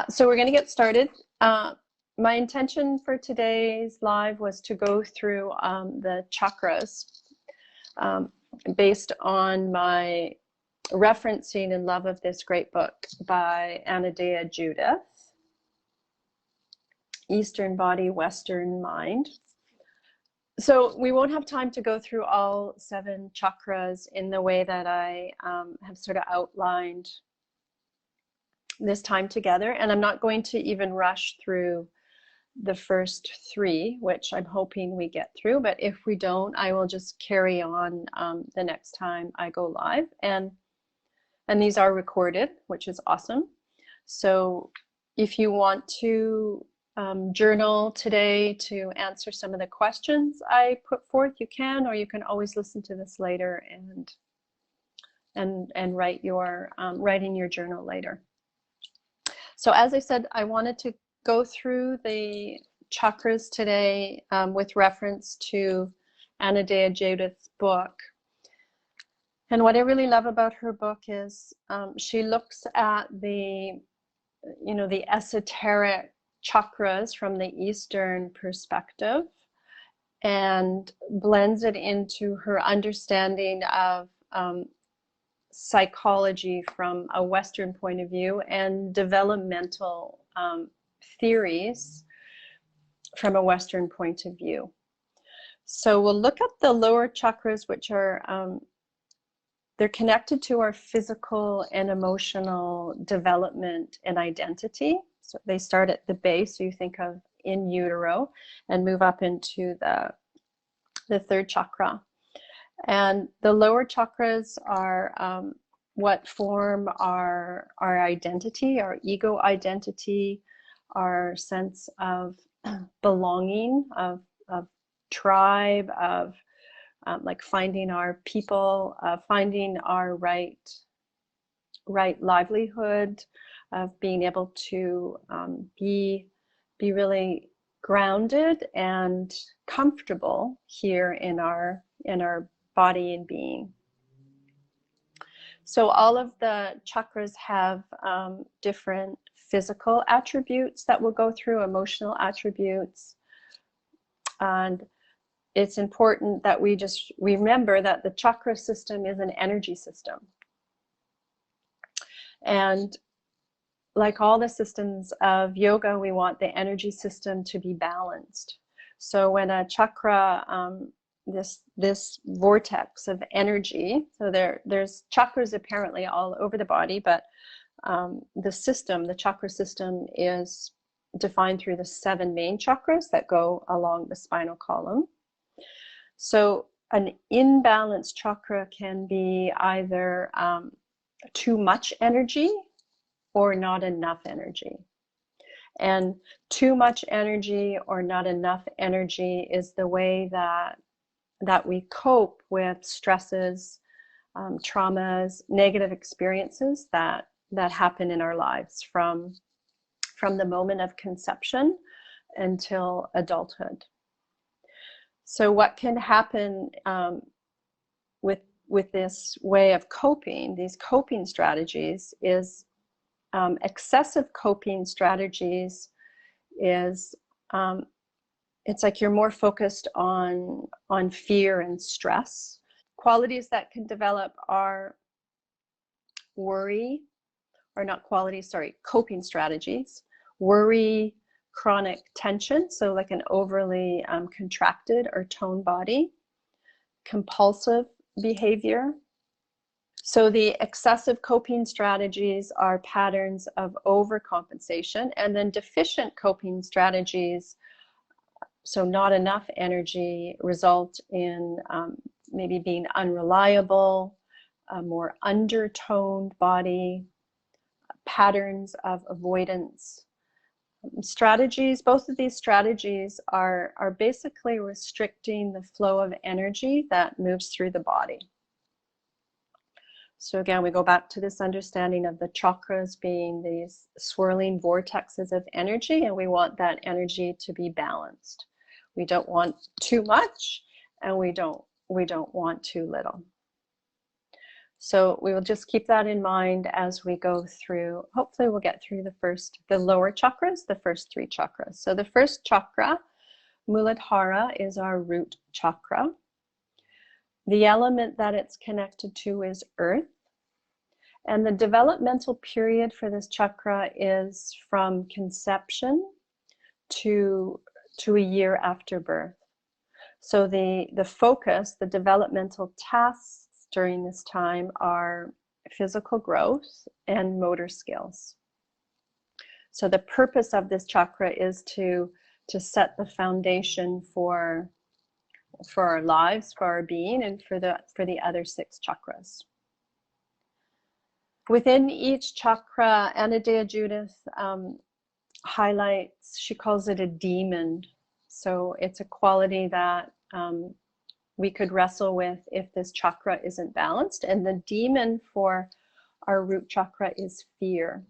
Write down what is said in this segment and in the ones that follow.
So we're going to get started. My intention for today's live was to go through the chakras based on my referencing and love of this great book by Anodea Judith, Eastern Body, Western Mind. So we won't have time to go through all 7 chakras in the way that I have sort of outlined this time together, and I'm not going to even rush through the first 3, which I'm hoping we get through, but if we don't, I will just carry on the next time I go live, and these are recorded, which is awesome. So if you want to journal today to answer some of the questions I put forth, you can, or you can always listen to this later and write in your journal later. So as I said, I wanted to go through the chakras today with reference to Anodea Judith's book. And what I really love about her book is she looks at the esoteric chakras from the Eastern perspective and blends it into her understanding of psychology from a Western point of view and developmental theories from a Western point of view. So we'll look at the lower chakras, which are they're connected to our physical and emotional development and identity. So they start at the base, so you think of in utero, and move up into the 3rd chakra. And the lower chakras are what form our identity, our ego identity, our sense of belonging, of tribe, of like finding our people, finding our right livelihood, of being able to be really grounded and comfortable here in our body and being. So all of the chakras have different physical attributes that we'll go through, emotional attributes, and it's important that we just remember that the chakra system is an energy system. And like all the systems of yoga, we want the energy system to be balanced. So when a chakra, this vortex of energy, so there's chakras apparently all over the body, but the chakra system is defined through the 7 main chakras that go along the spinal column. So an imbalanced chakra can be either too much energy or not enough energy. And too much energy or not enough energy is the way that we cope with stresses, traumas, negative experiences that happen in our lives from the moment of conception until adulthood. So what can happen with this way of coping, these coping strategies, is excessive coping strategies is it's like you're more focused on fear and stress. Qualities that can develop are worry, or not qualities, sorry, coping strategies, worry, chronic tension, so like an overly contracted or toned body, compulsive behavior. So the excessive coping strategies are patterns of overcompensation, and then deficient coping strategies, so not enough energy, result in maybe being unreliable, a more undertoned body, patterns of avoidance. Strategies, both of these strategies are basically restricting the flow of energy that moves through the body. So again, we go back to this understanding of the chakras being these swirling vortexes of energy, and we want that energy to be balanced. We don't want too much, and we don't want too little. So we will just keep that in mind as we go through. Hopefully we'll get through the lower chakras, the first 3 chakras. So the first chakra, Muladhara, is our root chakra. The element that it's connected to is earth. And the developmental period for this chakra is from conception to a year after birth. So the focus, the developmental tasks during this time are physical growth and motor skills. So the purpose of this chakra is to set the foundation for our lives, for our being, and for the other 6 chakras. Within each chakra, Anodea Judith highlights, she calls it a demon. So it's a quality that we could wrestle with if this chakra isn't balanced. And the demon for our root chakra is fear.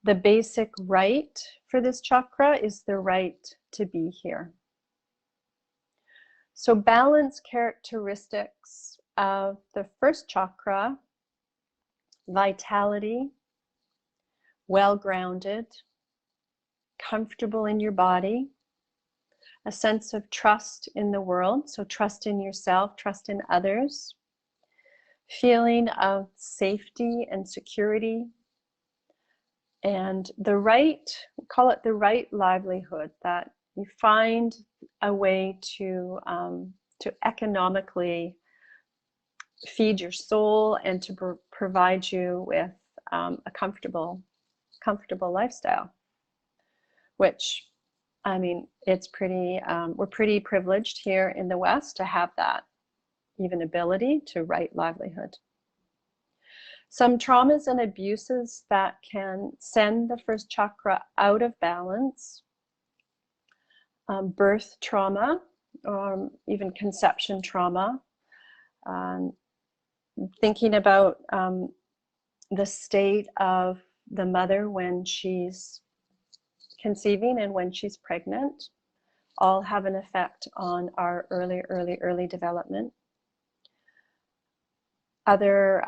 The basic right for this chakra is the right to be here. So balance characteristics of the first chakra: vitality, well-grounded, comfortable in your body, a sense of trust in the world, so trust in yourself, trust in others, feeling of safety and security, and the right, we call it the right livelihood, that you find a way to economically feed your soul and to provide you with a comfortable lifestyle, which, I mean, it's pretty, we're pretty privileged here in the West to have that even ability to right livelihood. Some traumas and abuses that can send the first chakra out of balance: birth trauma, even conception trauma. Thinking about the state of the mother when she's conceiving and when she's pregnant, all have an effect on our early development. Other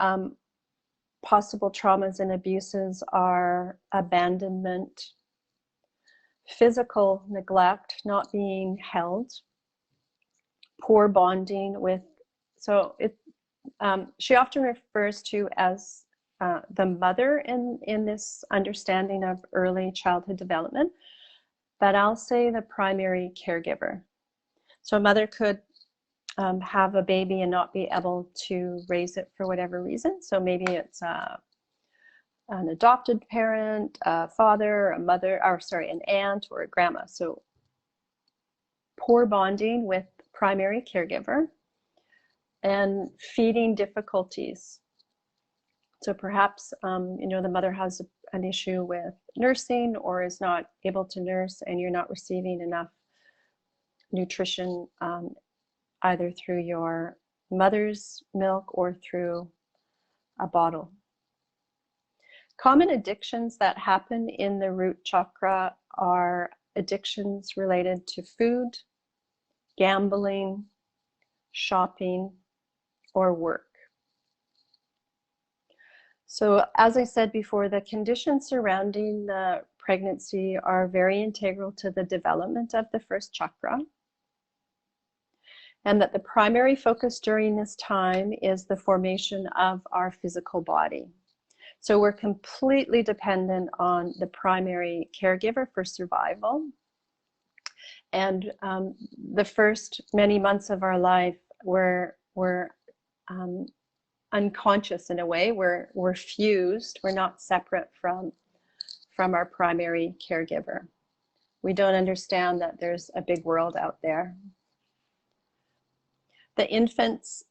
possible traumas and abuses are abandonment, physical neglect, not being held, poor bonding with, so she often refers to as the mother in this understanding of early childhood development, but I'll say the primary caregiver. So a mother could have a baby and not be able to raise it for whatever reason. So maybe it's an adopted parent, a father, a mother, or sorry, an aunt or a grandma. So poor bonding with primary caregiver, and feeding difficulties. So perhaps you know, the mother has an issue with nursing or is not able to nurse, and you're not receiving enough nutrition either through your mother's milk or through a bottle. Common addictions that happen in the root chakra are addictions related to food, gambling, shopping, or work. So as I said before, the conditions surrounding the pregnancy are very integral to the development of the first chakra, and that the primary focus during this time is the formation of our physical body. So we're completely dependent on the primary caregiver for survival. And the first many months of our life, we're unconscious in a way. We're fused. We're not separate from our primary caregiver. We don't understand that there's a big world out there. The infant's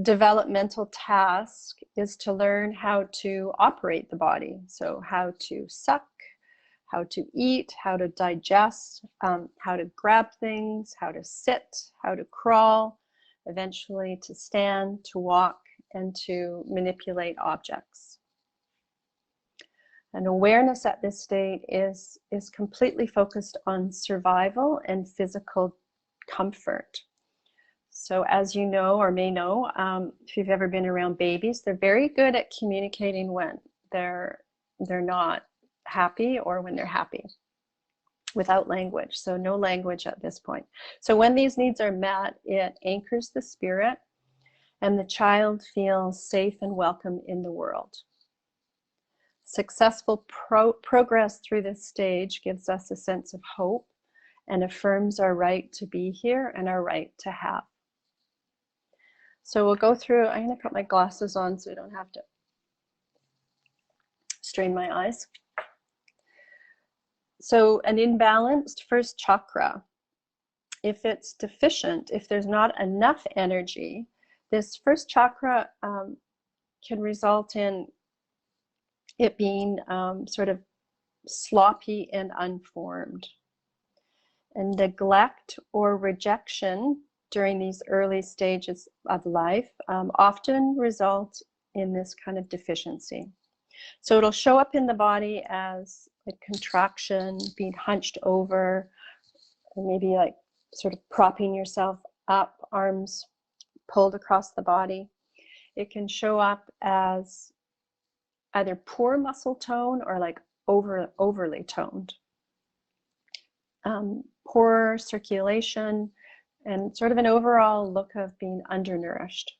developmental task is to learn how to operate the body. So how to suck, how to eat, how to digest, how to grab things, how to sit, how to crawl, eventually to stand, to walk, and to manipulate objects. And awareness at this state is completely focused on survival and physical comfort. So as you know or may know, if you've ever been around babies, they're very good at communicating when they're not happy or when they're happy, without language. So no language at this point. So when these needs are met, it anchors the spirit and the child feels safe and welcome in the world. Successful progress through this stage gives us a sense of hope and affirms our right to be here and our right to have. So we'll go through, I'm going to put my glasses on so I don't have to strain my eyes. So an imbalanced first chakra, if it's deficient, if there's not enough energy, this first chakra can result in it being sort of sloppy and unformed. And neglect or rejection during these early stages of life often result in this kind of deficiency. So it'll show up in the body as a contraction, being hunched over, and maybe like sort of propping yourself up, arms pulled across the body. It can show up as either poor muscle tone or like overly toned. Poor circulation, and sort of an overall look of being undernourished.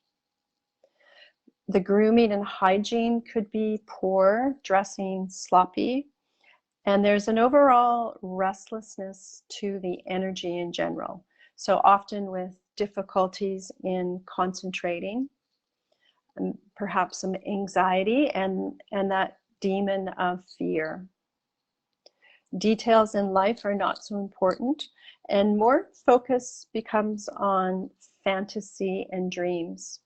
The grooming and hygiene could be poor, dressing sloppy, and there's an overall restlessness to the energy in general. So often with difficulties in concentrating, and perhaps some anxiety and that demon of fear. Details in life are not so important, and more focus becomes on fantasy and dreams.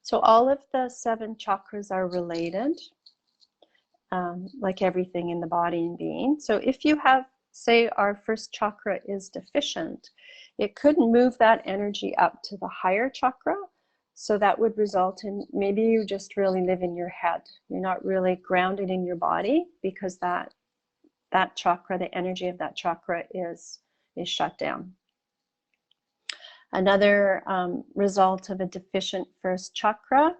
So all of the 7 chakras are related, like everything in the body and being. So if you have, say, our first chakra is deficient, it could move that energy up to the higher chakra. So that would result in maybe you just really live in your head. You're not really grounded in your body because that chakra, the energy of that chakra is shut down. Another result of a deficient first chakra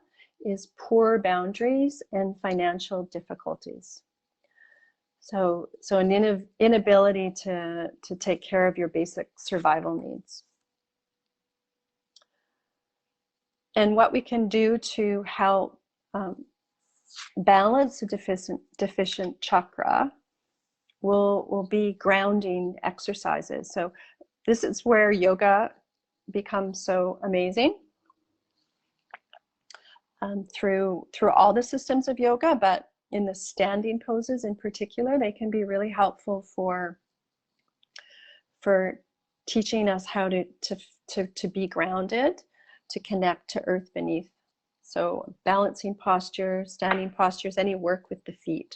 is poor boundaries and financial difficulties. So an inability to take care of your basic survival needs. And what we can do to help balance a deficient chakra will be grounding exercises. So this is where yoga becomes so amazing through all the systems of yoga, but in the standing poses in particular, they can be really helpful for teaching us how to be grounded, to connect to earth beneath. So balancing posture, standing postures, any work with the feet.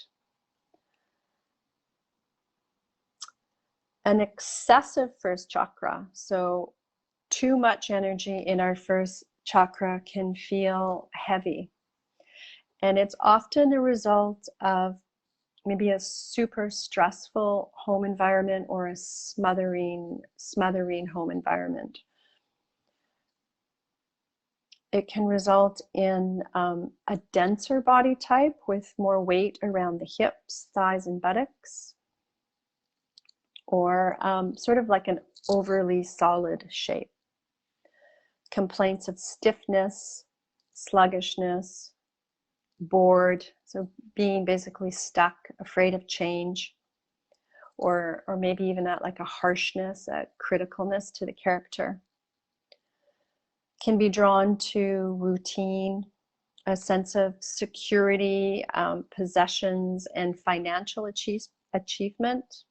An excessive first chakra, so too much energy in our first chakra can feel heavy. And it's often a result of maybe a super stressful home environment or a smothering home environment. It can result in a denser body type with more weight around the hips, thighs, and buttocks, or sort of like an overly solid shape. Complaints of stiffness, sluggishness, bored, so being basically stuck, afraid of change, or maybe even at like a harshness, a criticalness to the character. Can be drawn to routine, a sense of security, possessions, and financial achievement.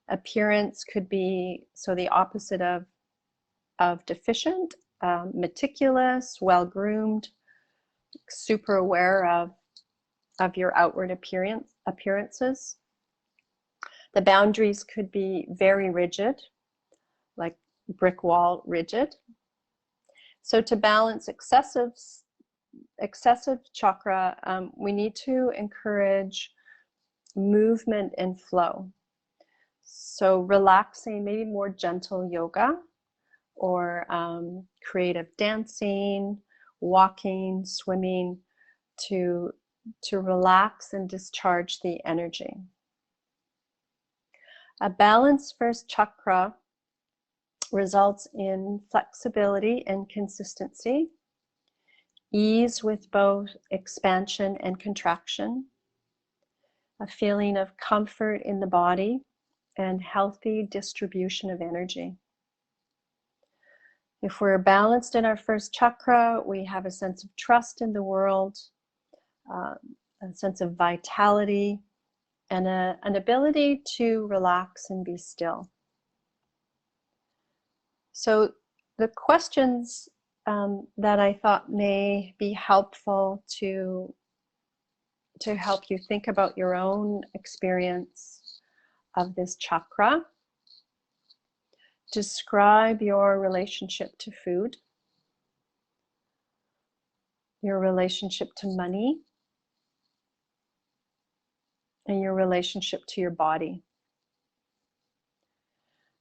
Appearance could be, so the opposite of deficient, meticulous, well-groomed, super aware of your outward appearances. The boundaries could be very rigid, like brick wall rigid. So to balance excessive chakra, we need to encourage movement and flow. So relaxing, maybe more gentle yoga, or creative dancing, walking, swimming, to relax and discharge the energy. A balanced first chakra results in flexibility and consistency, ease with both expansion and contraction, a feeling of comfort in the body, and healthy distribution of energy. If we're balanced in our first chakra, we have a sense of trust in the world, a sense of vitality, and an ability to relax and be still. So the questions that I thought may be helpful to help you think about your own experience of this chakra. Describe your relationship to food, your relationship to money, and your relationship to your body.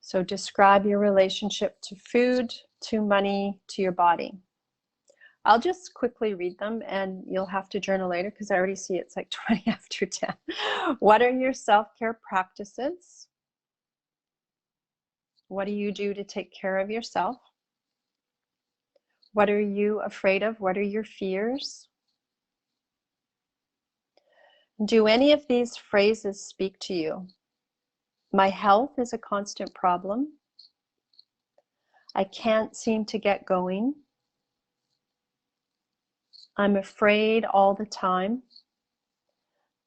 So describe your relationship to food, to money, to your body. I'll just quickly read them, and you'll have to journal later because I already see it's like 20 after 10. What are your self-care practices? What do you do to take care of yourself? What are you afraid of? What are your fears? Do any of these phrases speak to you? My health is a constant problem. I can't seem to get going. I'm afraid all the time.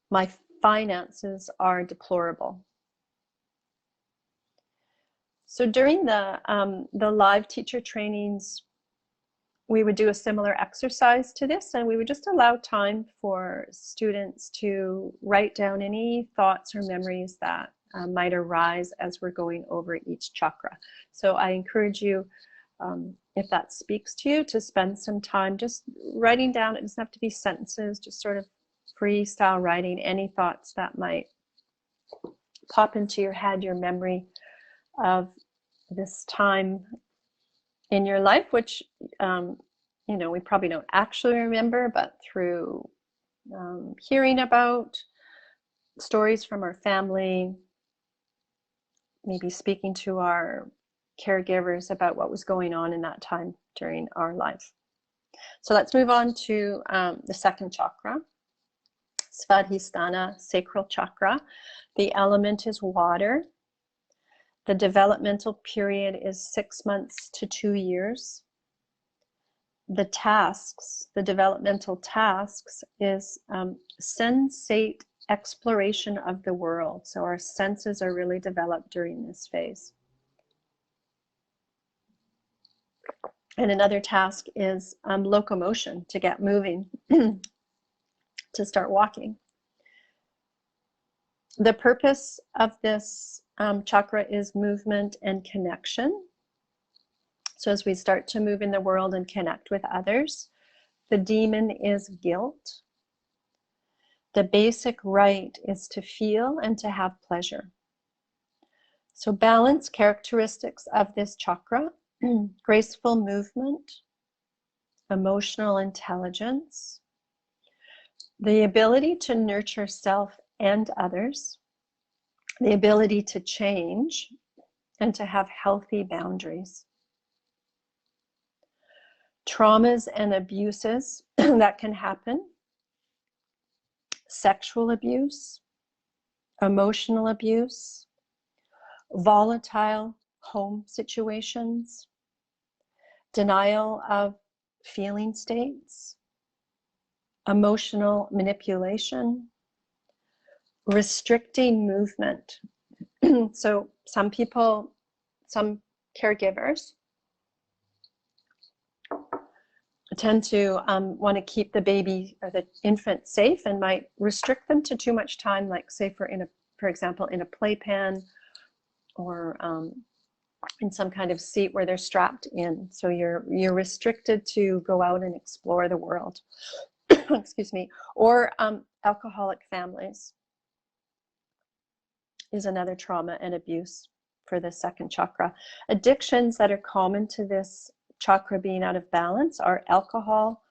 My finances are deplorable. So during the live teacher trainings, we would do a similar exercise to this, and we would just allow time for students to write down any thoughts or memories that might arise as we're going over each chakra. So I encourage you, if that speaks to you, to spend some time just writing down. It doesn't have to be sentences, just sort of freestyle writing any thoughts that might pop into your head, your memory of this time in your life, which you know, we probably don't actually remember, but through hearing about stories from our family, maybe speaking to our caregivers about what was going on in that time during our life. So let's move on to the second chakra, Svadhisthana, sacral chakra. The element is water. The developmental period is 6 months to 2 years. The tasks, the developmental tasks, is sensate exploration of the world. So our senses are really developed during this phase. And another task is locomotion, to get moving, to start walking. The purpose of this chakra is movement and connection. So as we start to move in the world and connect with others, the demon is guilt. The basic right is to feel and to have pleasure. So balance characteristics of this chakra: graceful movement, emotional intelligence, the ability to nurture self and others, the ability to change, and to have healthy boundaries. Traumas and abuses that can happen: sexual abuse, emotional abuse, volatile home situations, denial of feeling states, emotional manipulation, restricting movement. So some people, some caregivers tend to want to keep the baby or the infant safe and might restrict them to too much time, like say for example, in a playpen, or in some kind of seat where they're strapped in. So you're restricted to go out and explore the world. Excuse me. Or alcoholic families is another trauma and abuse for the second chakra. Addictions that are common to this chakra being out of balance are alcohol,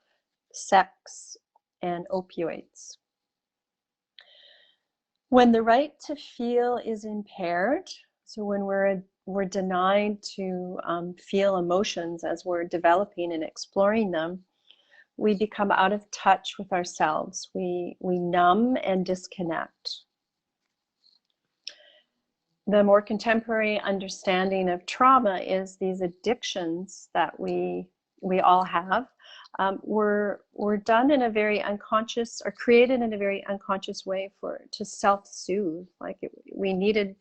sex, and opioids. When the right to feel is impaired, so when we're denied to feel emotions as we're developing and exploring them, we become out of touch with ourselves. We numb and disconnect. The more contemporary understanding of trauma is these addictions that we all have were done in a very unconscious, or created in a very unconscious way to self-soothe. Like we needed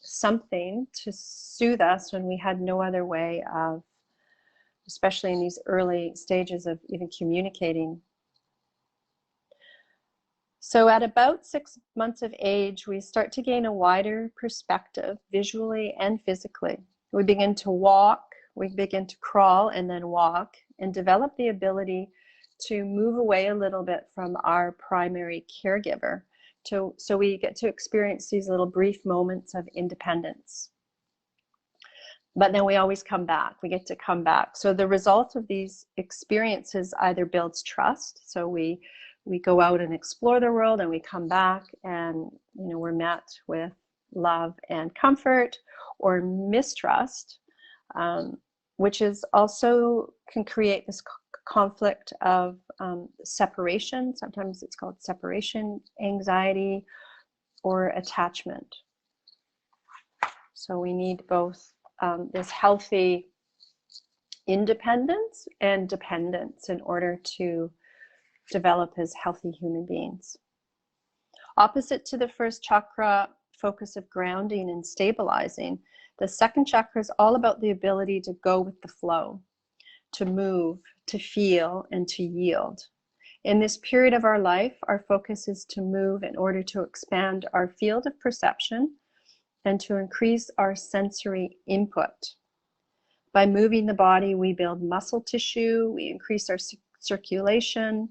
something to soothe us when we had no other way of, especially in these early stages of even communicating. So at about 6 months of age, we start to gain a wider perspective, visually and physically. We begin to walk, we begin to crawl and then walk, and develop the ability to move away a little bit from our primary caregiver. So we get to experience these little brief moments of independence. But then we always come back, we get to come back. So the result of these experiences either builds trust, so we go out and explore the world, and we come back and we're met with love and comfort, or mistrust, which is also can create this conflict of separation. Sometimes it's called separation anxiety or attachment. So we need both this healthy independence and dependence in order to develop as healthy human beings. Opposite to the first chakra focus of grounding and stabilizing, the second chakra is all about the ability to go with the flow, to move, to feel, and to yield. In this period of our life, our focus is to move in order to expand our field of perception and to increase our sensory input. By moving the body, we build muscle tissue, we increase our circulation,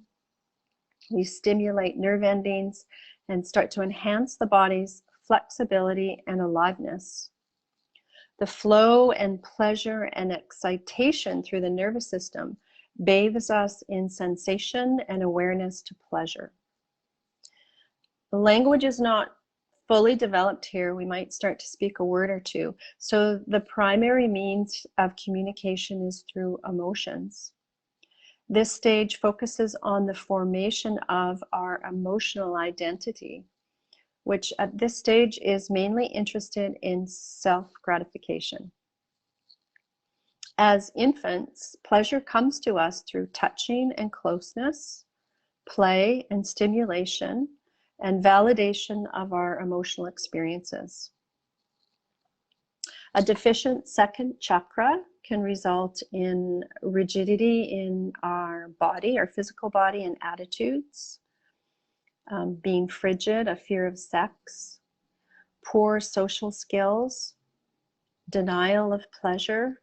we stimulate nerve endings and start to enhance the body's flexibility and aliveness. The flow and pleasure and excitation through the nervous system bathes us in sensation and awareness to pleasure. The language is not fully developed here. We might start to speak a word or two. So the primary means of communication is through emotions. This stage focuses on the formation of our emotional identity, which at this stage is mainly interested in self-gratification. As infants, pleasure comes to us through touching and closeness, play and stimulation, and validation of our emotional experiences. A deficient second chakra can result in rigidity in our body, our physical body, and attitudes, being frigid, a fear of sex, poor social skills, denial of pleasure,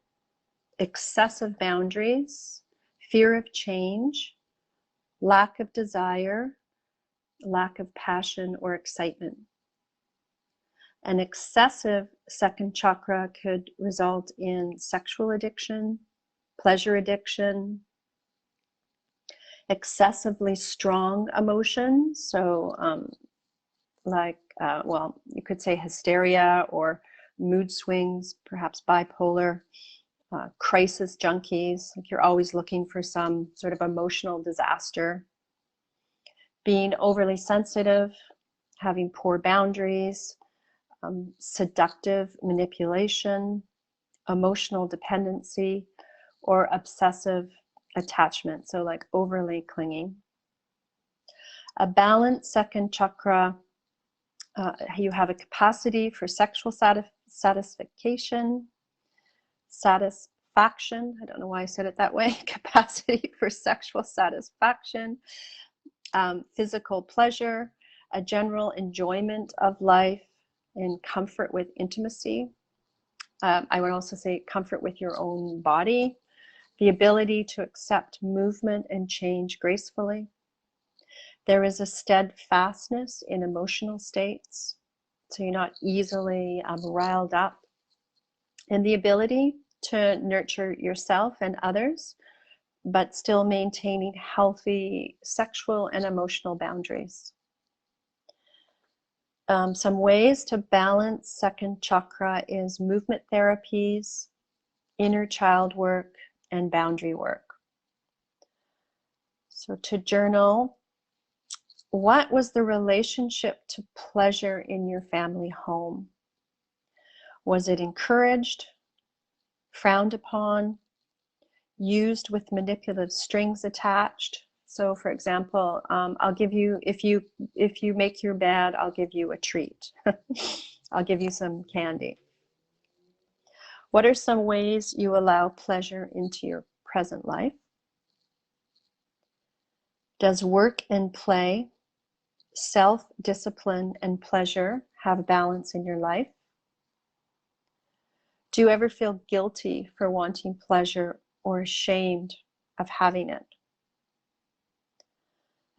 excessive boundaries, fear of change, lack of desire, lack of passion or excitement. An excessive second chakra could result in sexual addiction, pleasure addiction, excessively strong emotions. So well, you could say hysteria or mood swings, perhaps bipolar, crisis junkies, like you're always looking for some sort of emotional disaster. Being overly sensitive, having poor boundaries, seductive manipulation, emotional dependency, or obsessive attachment, so like overly clinging. A balanced second chakra, you have a capacity for sexual satisfaction, I don't know why I said it that way, capacity for sexual satisfaction, physical pleasure, a general enjoyment of life, and comfort with intimacy. I would also say comfort with your own body, the ability to accept movement and change gracefully. There is a steadfastness in emotional states, so you're not easily riled up, and the ability to nurture yourself and others, but still maintaining healthy sexual and emotional boundaries. Some ways to balance second chakra is movement therapies, inner child work, and boundary work. So to journal, what was the relationship to pleasure in your family home? Was it encouraged, frowned upon, used with manipulative strings attached? So for example, I'll give you, if you make your bed, I'll give you a treat. I'll give you some candy. What are some ways you allow pleasure into your present life? Does work and play, self-discipline and pleasure have balance in your life? Do you ever feel guilty for wanting pleasure or ashamed of having it?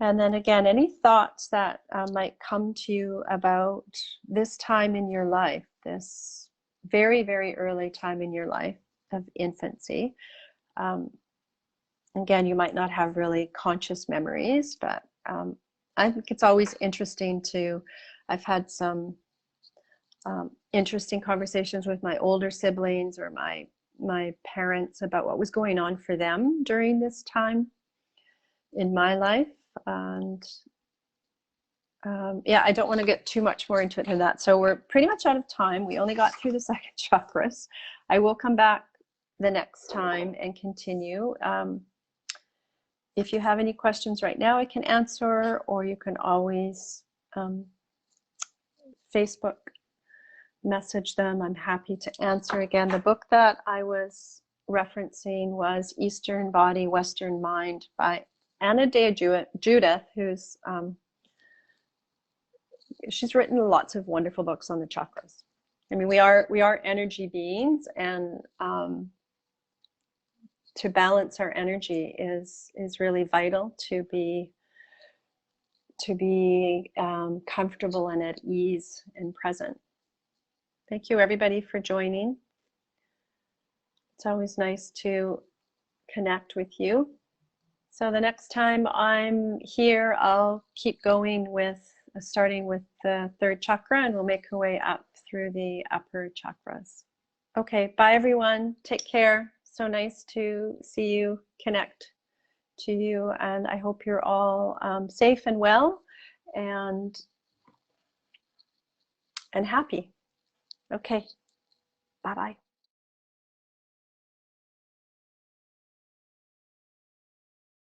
And then again, any thoughts that might come to you about this time in your life, this very, very early time in your life of infancy. Again, you might not have really conscious memories, but I think it's always interesting to, I've had some interesting conversations with my older siblings or my parents about what was going on for them during this time in my life. And yeah, I don't want to get too much more into it than that. So we're pretty much out of time. We only got through the second chakras. I will come back the next time and continue. If you have any questions right now, I can answer, or you can always Facebook message them. I'm happy to answer. Again, the book that I was referencing was Eastern Body, Western Mind by Anodea Judith, who's she's written lots of wonderful books on the chakras. I mean, we are energy beings, and to balance our energy is really vital to be comfortable and at ease and present. Thank you, everybody, for joining. It's always nice to connect with you. So the next time I'm here, I'll keep going with starting with the third chakra, and we'll make our way up through the upper chakras. Okay, bye everyone. Take care. So nice to see you, connect to you, and I hope you're all safe and well and happy. Okay, bye-bye.